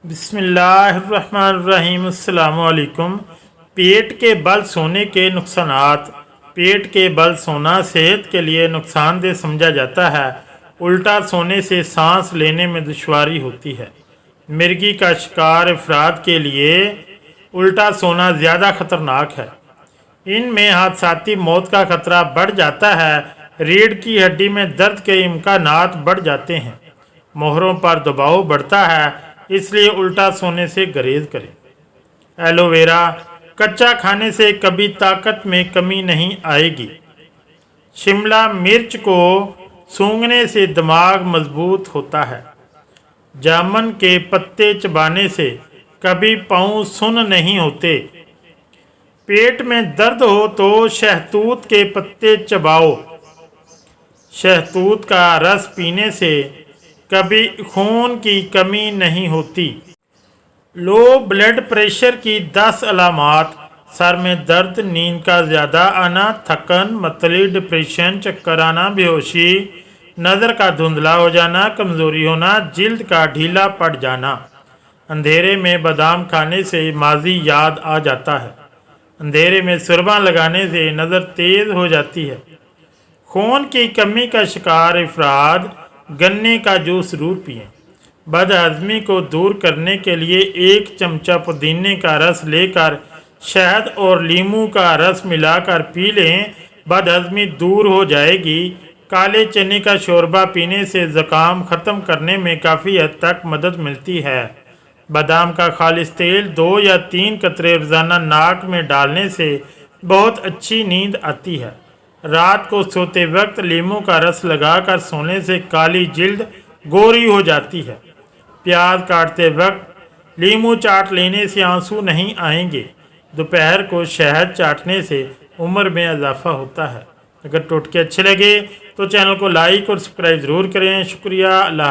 बिस्मिल्लाहिर्रहमानिर्रहीम। अस्सलामु अलैकुम। पेट के बल सोने के नुकसानात। पेट के बल सोना सेहत के लिए नुकसानदेह समझा जाता है। उल्टा सोने से सांस लेने में दुश्वारी होती है। मिर्गी का शिकार अफराद के लिए उल्टा सोना ज़्यादा ख़तरनाक है। इनमें हादसाती मौत का खतरा बढ़ जाता है। रीढ़ की हड्डी में दर्द के इम्कानात बढ़ जाते हैं। मोहरों पर दबाव बढ़ता है, इसलिए उल्टा सोने से गुरेज करें। एलोवेरा कच्चा खाने से कभी ताकत में कमी नहीं आएगी। शिमला मिर्च को सूंघने से दिमाग मजबूत होता है। जामुन के पत्ते चबाने से कभी पाँव सुन्न नहीं होते। पेट में दर्द हो तो शहतूत के पत्ते चबाओ। शहतूत का रस पीने से कभी खून की कमी नहीं होती। लो ब्लड प्रेशर की 10 अलामात: सर में दर्द, नींद का ज़्यादा आना, थकन, मतली, डिप्रेशन, चक्कर आना, बेहोशी, नज़र का धुंधला हो जाना, कमज़ोरी होना, जिल्द का ढीला पड़ जाना। अंधेरे में बादाम खाने से माजी याद आ जाता है। अंधेरे में सुरमा लगाने से नज़र तेज़ हो जाती है। खून की कमी का शिकार अफराद गन्ने का जूस ज़रूर पिएं। बदहज़मी को दूर करने के लिए 1 चमचा पुदीने का रस लेकर शहद और लीमू का रस मिलाकर पी लें, बदहज़मी दूर हो जाएगी। काले चने का शोरबा पीने से ज़ुकाम ख़त्म करने में काफ़ी हद तक मदद मिलती है। बादाम का खालिस तेल 2 या 3 कतरे रोज़ाना नाक में डालने से बहुत अच्छी नींद आती है। रात को सोते वक्त लीमू का रस लगाकर सोने से काली जिल्द गोरी हो जाती है। प्याज काटते वक्त लीमू चाट लेने से आंसू नहीं आएंगे। दोपहर को शहद चाटने से उम्र में इजाफा होता है। अगर टोटके अच्छे लगे तो चैनल को लाइक और सब्सक्राइब ज़रूर करें। शुक्रिया। अल्लाह।